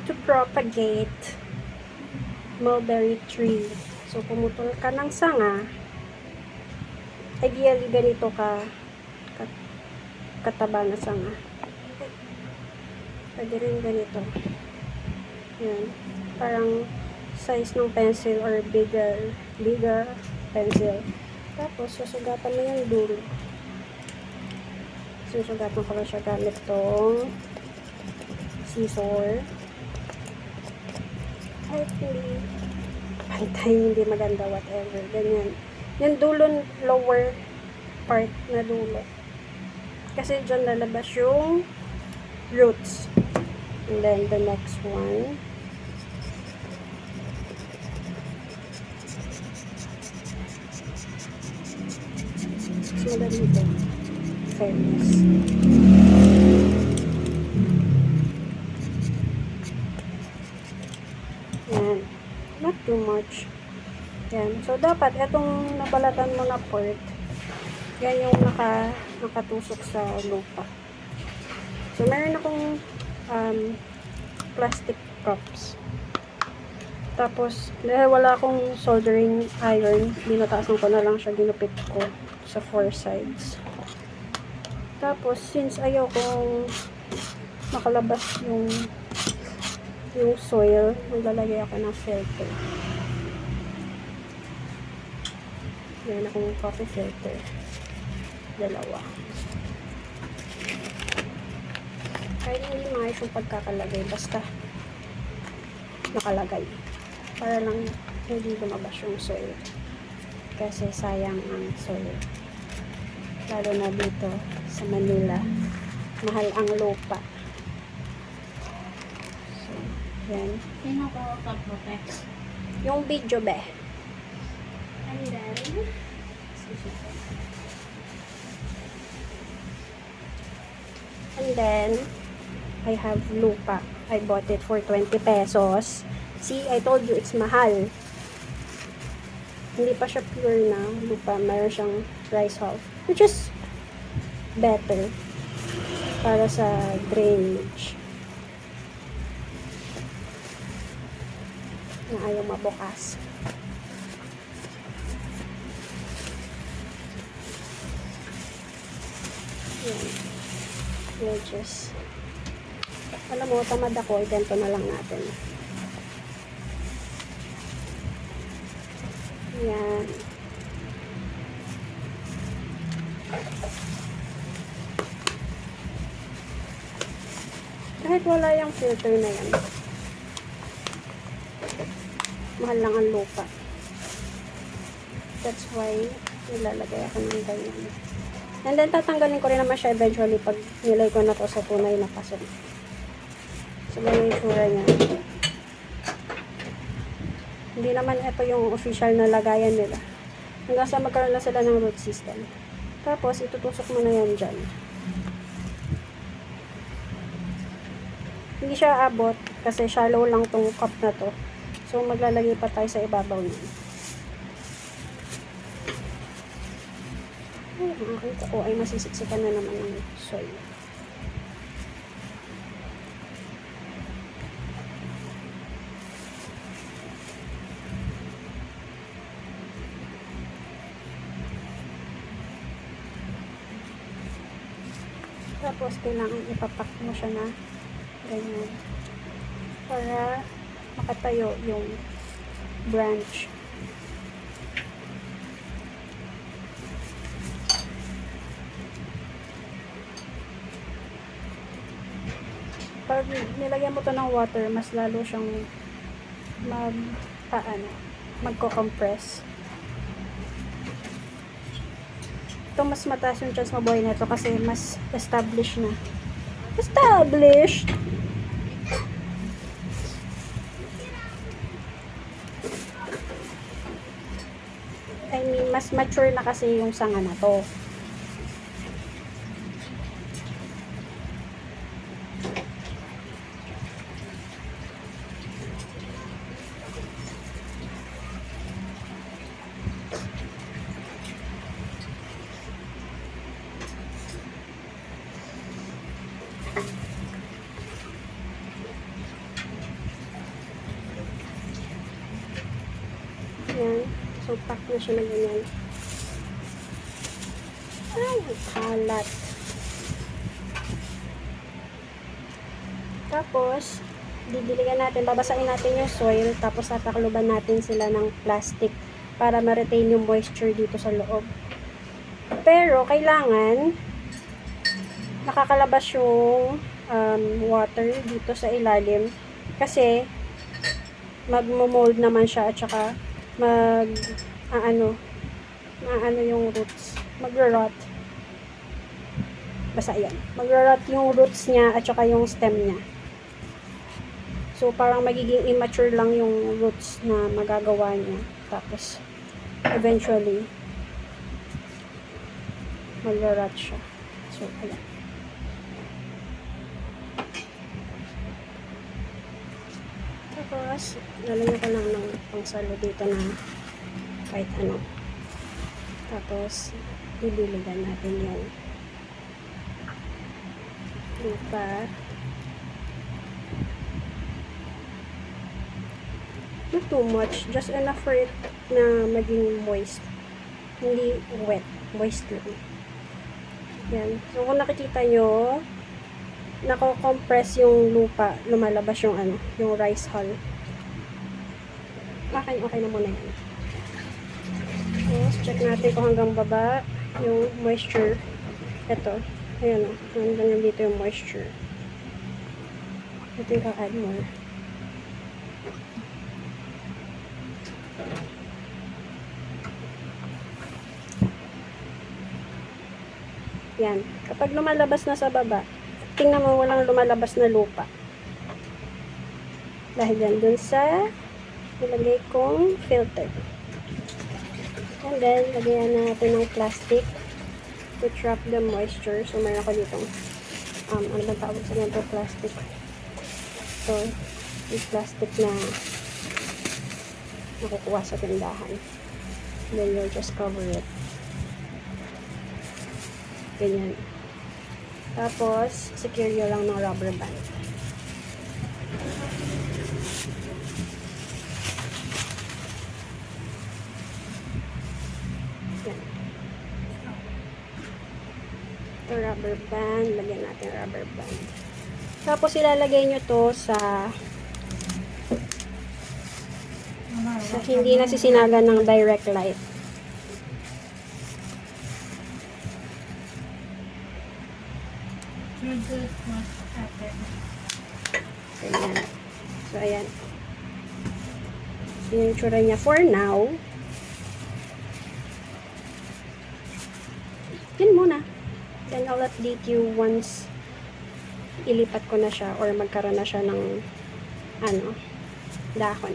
to propagate mulberry tree. So, pumutol ka ng sanga. Ideally, ganito kataba na sanga. Pwede rin ganito. Yan. Parang size ng pencil or bigger pencil. Tapos, susugatan mo yung dulo. Susugatan ko lang siya gamit tong scissor. Ay, hindi pantay, hindi maganda, whatever. Ganyan. Yung dulo, lower part na dulo. Kasi dyan lalabas yung roots. And then, the next one. Madali ito. Fairness. Yan. Not too much. Yan. So, dapat itong nabalatan mo na part, yan yung nakatusok sa lupa. So, meron akong plastic cups. Tapos, dahil wala akong soldering iron, binataasan ko na lang siya, ginupit ko sa 4 sides. Tapos, since ayaw kong makalabas yung soil, maglalagay ako ng filter. Yan akong coffee filter. 2. Kahit hindi maayos yung pagkakalagay, basta nakalagay. Para lang hindi lumabas yung soil. Kasi sayang ang soil. Lalo na dito sa Manila. Mahal ang lupa. So, yan. Sino ko kaprote? Yung video be. And then, And then, I have lupa. I bought it for 20 pesos. See, I told you it's mahal. Hindi pa siya pure na lupa. Mayroon siyang rice hull. Which is better para sa drainage. Na ayaw mabukas. Yan. Wedges. Alam mo, tamad ako, ibento na lang natin. Yan. Kahit wala yung filter na yan, mahal lang ang lupa. That's why nilalagay ako ng ganyan. And then tatanggalin ko rin naman siya eventually pag nilay ko na to sa tunay na paso. So, ganyan yung sura niya. Hindi naman ito yung official na lagayan nila. Hanggang sa magkaroon na sila ng root system. Tapos, itutusok mo na yan dyan. Hindi siya abot kasi shallow lang tong cup na to. So, maglalagay pa tayo sa ibabaw niya. Ay, ang aking ko ay masisiksikan na naman ng soil. Tapos, kailangan ipapak mo siya na ganyan. Para makatayo yung branch. Pag nilagyan mo to ng water, mas lalo siyang magko-compress. Ito mas mataas yung chance mabuhay na ito kasi mas established na. Established! I mean, mas mature na kasi yung sanga na to. Yan. So, pack na siya na ganyan. Ay, ang kalat. Tapos, didiligan natin, babasain natin yung soil, tapos tatakluban natin sila ng plastic para ma-retain yung moisture dito sa loob. Pero, kailangan nakakalabas yung water dito sa ilalim kasi magmo-mold naman siya at saka maano yung roots, magro-rot. Basta yan, magro-rot yung roots niya at saka yung stem niya. So, parang magiging immature lang yung roots na magagawa niya. Tapos, eventually, mag-rot siya. So, ayan. Tapos, lalagyan ko lang ng pangsalo dito na kahit ano. Tapos, didiligan natin yung lupa. Not too much. Just enough for it na maging moist. Hindi wet. Moist lang. Yan. So, kung nakikita nyo, nako-compress yung lupa. Lumalabas yung yung rice hull. Okay na muna yan. Tapos, check natin kung hanggang baba yung moisture. Ito. Ayan o. Hanggang dito yung moisture. Ito yung ka-add more. Yan. Kapag lumalabas na sa baba, tingnan mo walang lumalabas na lupa. Dahil yan dun sa nilagay kong filter. And then, lagyan natin ng plastic to trap the moisture. So, meron ako ditong ano bang tawag sa ganito? Plastic. So, yung plastic na nakukuha sa tindahan. Then, you'll just cover it. Ganyan. Tapos, secure nyo lang ng rubber band. Yan. Ito rubber band. Lagyan natin rubber band. Tapos, ilalagay nyo to sa hindi nasisinagan ng direct light. Ayan. So, ayan. Yung itsura niya for now. Yan muna. Then, I'll update you once ilipat ko na siya or magkaroon na siya ng dahon.